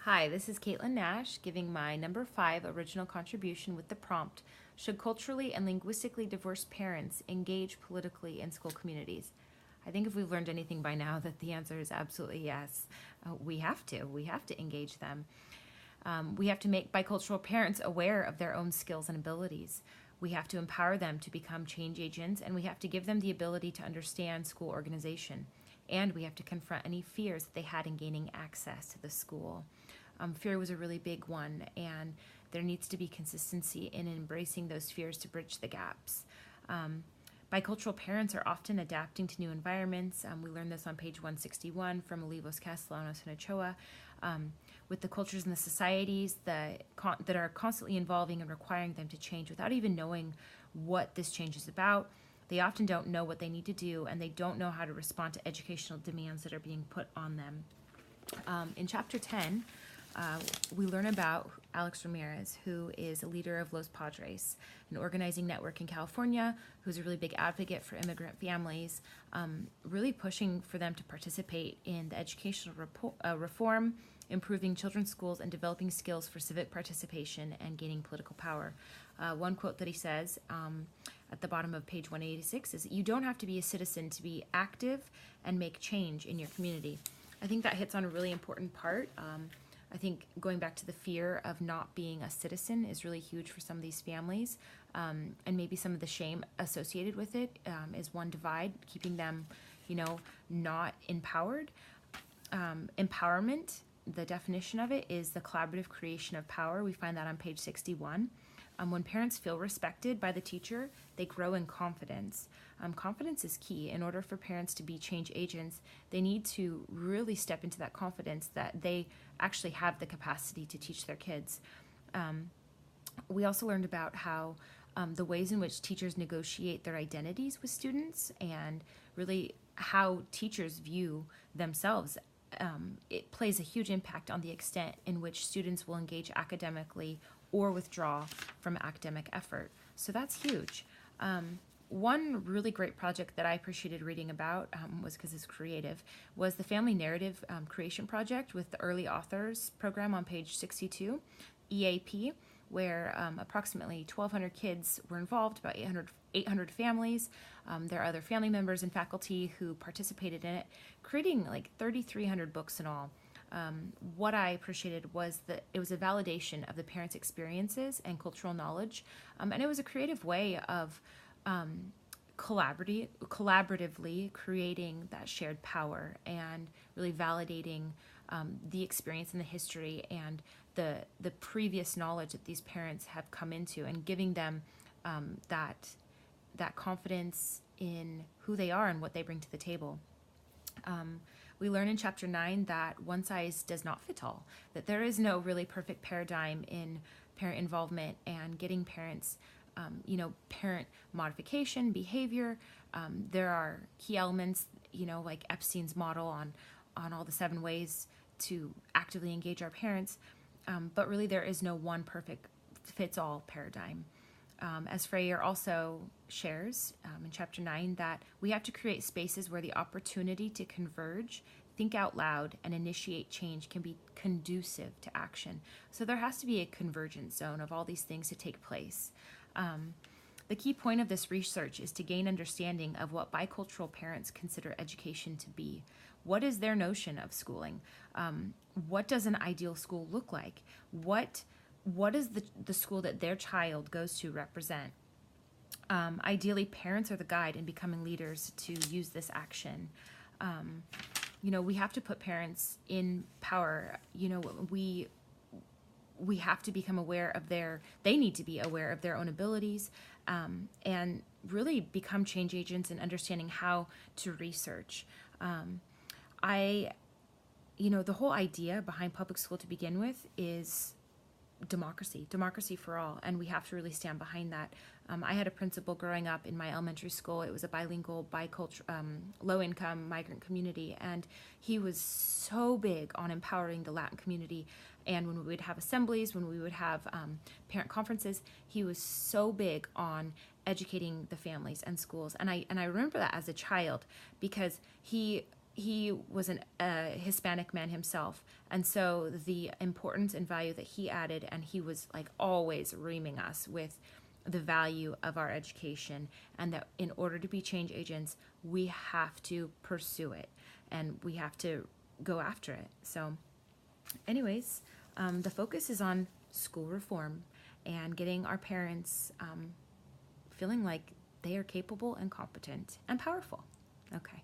Hi, this is Caitlin Nash giving my number 5 original contribution with the prompt, Should culturally and linguistically diverse parents engage politically in school communities? I think if we've learned anything by now that the answer is absolutely yes. We have to. We have to engage them. We have to make bicultural parents aware of their own skills and abilities. We have to empower them to become change agents, and we have to give them the ability to understand school organization. And we have to confront any fears that they had in gaining access to the school. Fear was a really big one, and there needs to be consistency in embracing those fears to bridge the gaps. Bicultural parents are often adapting to new environments. We learned this on page 161 from Olivos Castellanos and Ochoa. With the cultures and the societies that are constantly evolving and requiring them to change without even knowing what this change is about. They often don't know what they need to do, and they don't know how to respond to educational demands that are being put on them. In chapter 10, we learn about Alex Ramirez, who is a leader of Los Padres, an organizing network in California, who's a really big advocate for immigrant families, really pushing for them to participate in the educational reform, improving children's schools, and developing skills for civic participation and gaining political power. One quote that he says at the bottom of page 186 is, "You don't have to be a citizen to be active and make change in your community." I think that hits on a really important part. I think going back to the fear of not being a citizen is really huge for some of these families, and maybe some of the shame associated with it is one divide, keeping them, not empowered. Empowerment, the definition of it is the collaborative creation of power. We find that on page 61. When parents feel respected by the teacher, they grow in confidence. Confidence is key. In order for parents to be change agents, they need to really step into that confidence that they actually have the capacity to teach their kids. We also learned about how the ways in which teachers negotiate their identities with students and really how teachers view themselves. It plays a huge impact on the extent in which students will engage academically or withdraw from academic effort. So that's huge. One really great project that I appreciated reading about was because it's creative, was the Family Narrative Creation Project with the Early Authors program on page 62, EAP, where approximately 1,200 kids were involved, about 800 families. There are other family members and faculty who participated in it, creating like 3,300 books in all. What I appreciated was that it was a validation of the parents' experiences and cultural knowledge, and it was a creative way of collaboratively creating that shared power and really validating the experience and the history and the previous knowledge that these parents have come into, and giving them that confidence in who they are and what they bring to the table. We learn in chapter 9 that one size does not fit all, that there is no really perfect paradigm in parent involvement and getting parents, parent modification, behavior. There are key elements, like Epstein's model on all the 7 ways to actively engage our parents. But really there is no one perfect fits all paradigm. As Freyer also shares in chapter 9, that we have to create spaces where the opportunity to converge, think out loud, and initiate change can be conducive to action. So there has to be a convergence zone of all these things to take place. The key point of this research is to gain understanding of what bicultural parents consider education to be. What is their notion of schooling? What does an ideal school look like? What does the school that their child goes to represent? Ideally, parents are the guide in becoming leaders to use this action. We have to put parents in power. We have to become aware of they need to be aware of their own abilities, and really become change agents in understanding how to research. The whole idea behind public school to begin with is democracy for all, and we have to really stand behind that. I had a principal growing up in my elementary school. It was a bilingual, low-income migrant community, and he was so big on empowering the Latin community. And when we would have assemblies, when we would have parent conferences, he was so big on educating the families and schools. And I remember that as a child, because he he was a Hispanic man himself. And so the importance and value that he added, and he was like always reaming us with the value of our education, and that in order to be change agents, we have to pursue it and we have to go after it. So anyways, the focus is on school reform and getting our parents feeling like they are capable and competent and powerful. Okay.